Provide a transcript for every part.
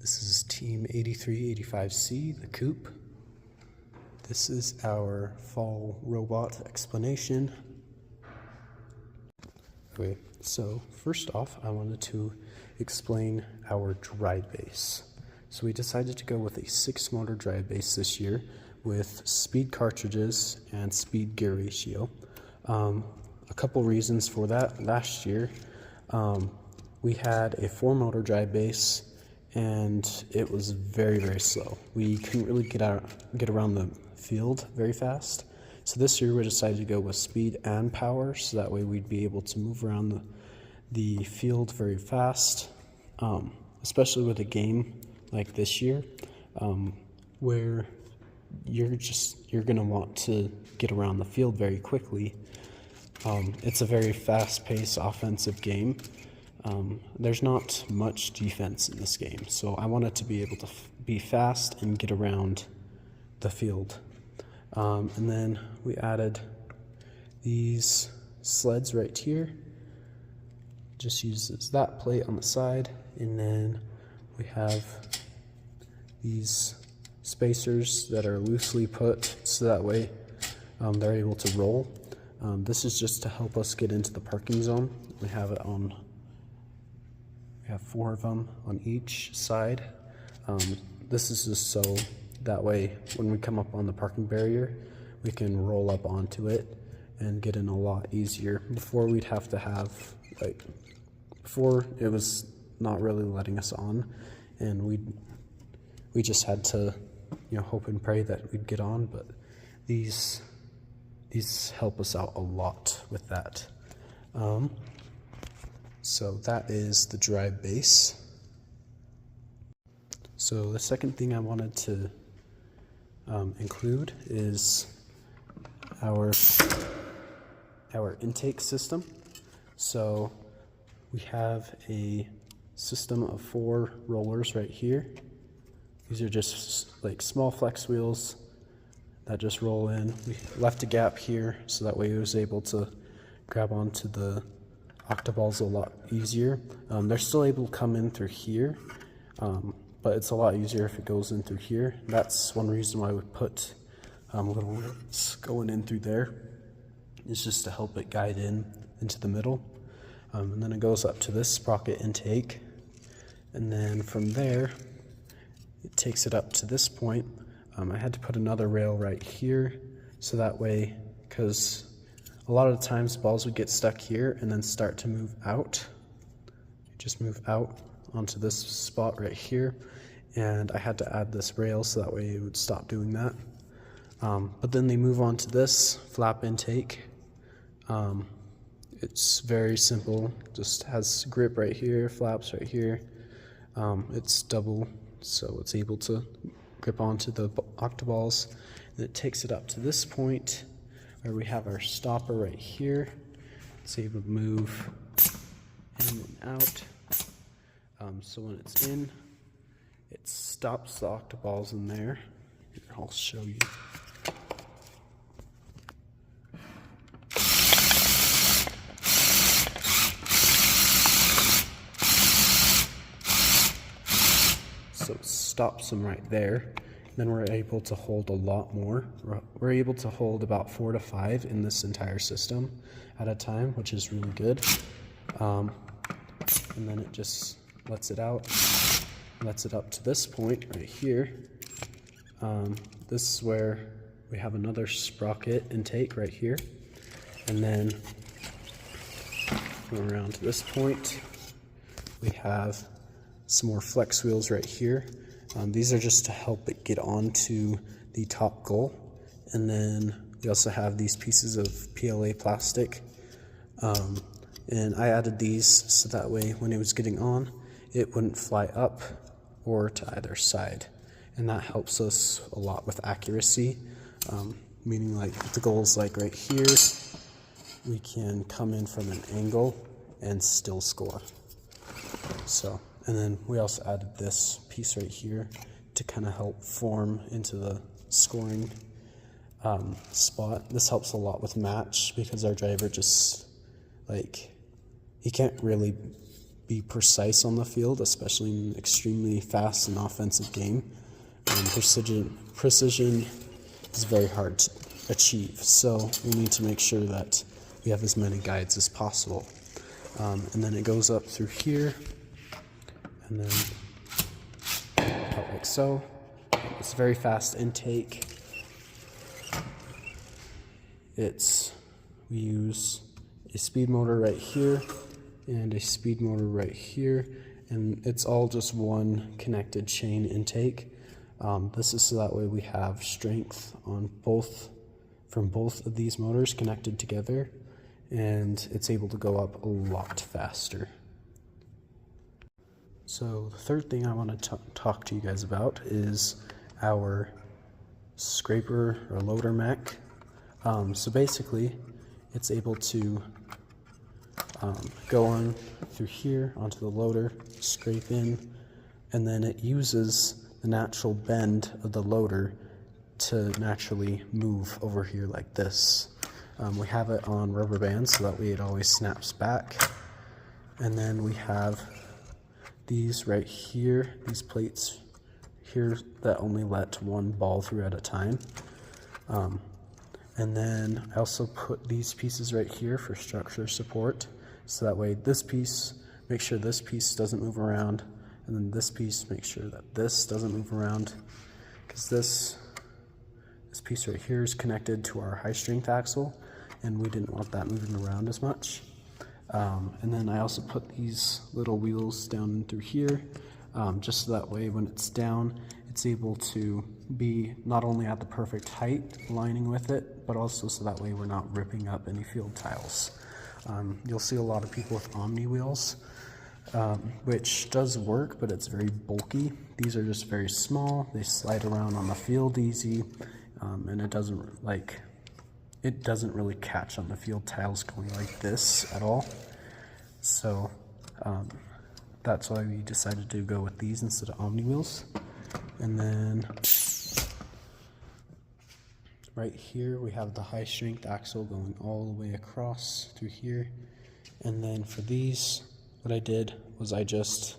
This is Team 8385C, the Coupe. This is our fall robot explanation. Okay, so first off, I wanted to explain our drive base. So we decided to go with a 6-motor drive base this year with speed cartridges and speed gear ratio. A couple reasons for that. Last year, we had a 4-motor drive base and it was very slow. We couldn't really get around the field very fast. So this year we decided to go with speed and power, so that way we'd be able to move around the field very fast, especially with a game like this year, where you're gonna want to get around the field very quickly. It's a very fast-paced offensive game. There's not much defense in this game, so I wanted to be able to be fast and get around the field. And then we added these sleds right here. Just uses that plate on the side, and then we have these spacers that are loosely put so that way they're able to roll. This is just to help us get into the parking zone. We have 4 of them on each side. This is just so that way when we come up on the parking barrier, we can roll up onto it and get in a lot easier. Before we'd have to have, before it was not really letting us on, and we just had to, hope and pray that we'd get on, but these help us out a lot with that. So that is the drive base. So the second thing I wanted to include is our intake system. So we have a system of 4 rollers right here. These are just like small flex wheels that just roll in. We left a gap here so that way it was able to grab onto the octaballs a lot easier. They're still able to come in through here, but it's a lot easier if it goes in through here. That's one reason why we put little roots going in through there. It's just to help it guide into the middle. And then it goes up to this sprocket intake, and then from there it takes it up to this point. I had to put another rail right here so that way, because a lot of the times balls would get stuck here and then start to move out. Just move out onto this spot right here, and I had to add this rail so that way it would stop doing that. But then they move on to this flap intake. It's very simple, just has grip right here, flaps right here. It's double, so it's able to grip onto the octaballs, and it takes it up to this point where we have our stopper right here. It's able to move in and out. So when it's in, it stops the octaballs in there. Here, I'll show you. So it stops them right there. Then we're able to hold a lot more. We're able to hold about 4 to 5 in this entire system at a time, which is really good. And then it just lets it out, lets it up to this point right here. This is where we have another sprocket intake right here. And then go around to this point, we have some more flex wheels right here. These are just to help it get onto the top gull. And then we also have these pieces of PLA plastic. And I added these so that way when it was getting on, it wouldn't fly up or to either side. And that helps us a lot with accuracy, meaning like if the goal is like right here, we can come in from an angle and still score. So. And then we also added this piece right here to kind of help form into the scoring spot. This helps a lot with match because our driver just, he can't really be precise on the field, especially in an extremely fast and offensive game. And precision is very hard to achieve, so we need to make sure that we have as many guides as possible. And then it goes up through here, and then out like so. It's a very fast intake. We use a speed motor right here and a speed motor right here, and it's all just one connected chain intake. This is so that way we have strength on from both of these motors connected together, and it's able to go up a lot faster. So the third thing I want to talk to you guys about is our scraper or loader mech. So basically it's able to go on through here onto the loader, scrape in, and then it uses the natural bend of the loader to naturally move over here like this. We have it on rubber bands so that way it always snaps back. And then we have these right here, these plates here that only let one ball through at a time. And then I also put these pieces right here for structure support, so that way this piece, make sure this piece doesn't move around, and then this piece, make sure that this doesn't move around, because this piece right here is connected to our high strength axle, and we didn't want that moving around as much. And then I also put these little wheels down through here, just so that way when it's down, it's able to be not only at the perfect height aligning with it, but also so that way we're not ripping up any field tiles. You'll see a lot of people with Omni wheels, which does work, but it's very bulky. These are just very small, they slide around on the field easy, and it doesn't really catch on the field tiles going like this at all. So that's why we decided to go with these instead of Omni wheels. And then right here we have the high strength axle going all the way across through here. And then for these, what I did was I just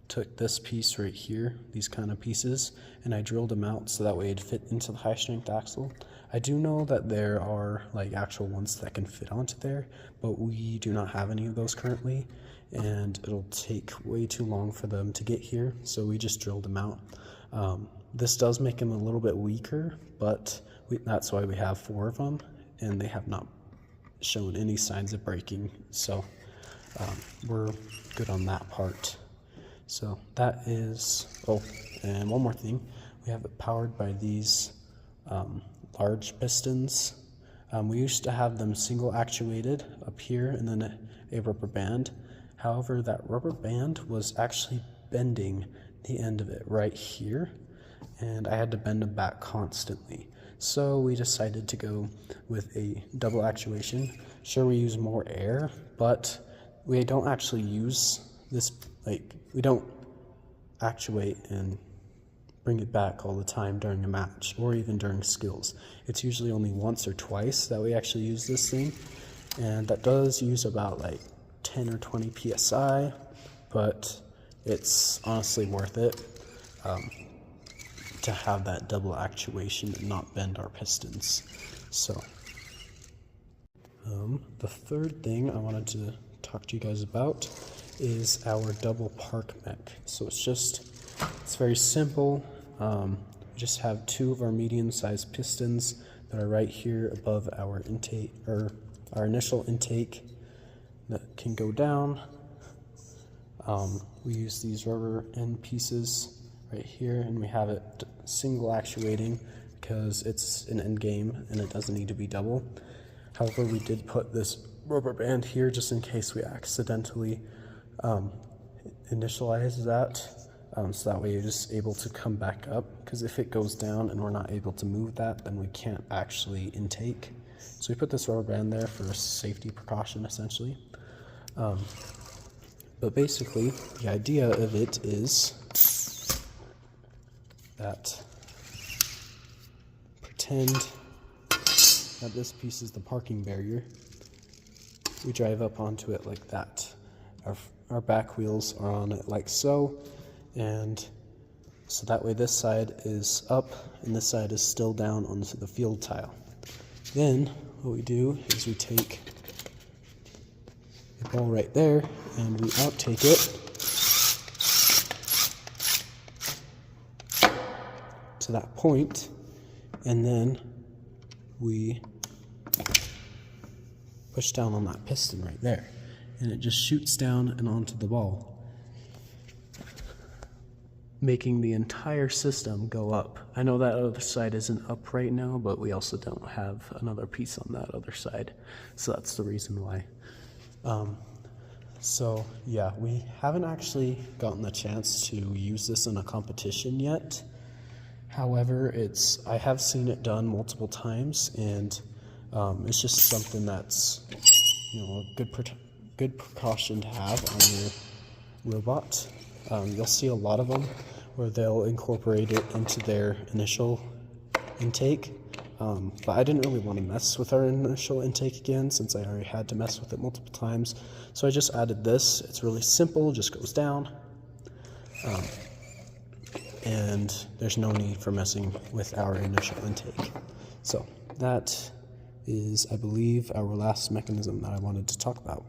took this piece right here, these kind of pieces, and I drilled them out so that way it'd fit into the high strength axle. I do know that there are like actual ones that can fit onto there, but we do not have any of those currently, and it'll take way too long for them to get here, so we just drilled them out. This does make them a little bit weaker, but that's why we have 4 of them, and they have not shown any signs of breaking, so we're good on that part. So that is, oh, and one more thing, we have it powered by these large pistons. We used to have them single actuated up here and then a rubber band. However, that rubber band was actually bending the end of it right here, and I had to bend them back constantly. So we decided to go with a double actuation. Sure, we use more air, but we don't actually use this, we don't actuate and bring it back all the time during a match or even during skills. It's usually only once or twice that we actually use this thing, and that does use about like 10 or 20 psi, but it's honestly worth it to have that double actuation and not bend our pistons. So the third thing I wanted to talk to you guys about is our double park mech. So it's very simple. We just have 2 of our medium-sized pistons that are right here above our intake, or our initial intake, that can go down. We use these rubber end pieces right here, and we have it single actuating because it's an end game and it doesn't need to be double. However, we did put this rubber band here just in case we accidentally initialize that, so that way you're just able to come back up, because if it goes down and we're not able to move that, then we can't actually intake. So we put this rubber band there for a safety precaution essentially. But basically the idea of it is that pretend that this piece is the parking barrier. We drive up onto it like that. our back wheels are on it like so, and so that way this side is up and this side is still down onto the field tile. Then what we do is we take the ball right there and we outtake it to that point, and then we push down on that piston right there, and it just shoots down and onto the ball, making the entire system go up. I know that other side isn't up right now, but we also don't have another piece on that other side, so that's the reason why. So yeah, we haven't actually gotten the chance to use this in a competition yet. However, I have seen it done multiple times, and it's just something that's, a good precaution to have on your robot. You'll see a lot of them where they'll incorporate it into their initial intake, but I didn't really want to mess with our initial intake again since I already had to mess with it multiple times. So I just added this. It's really simple, just goes down, and there's no need for messing with our initial intake. So that is, I believe, our last mechanism that I wanted to talk about.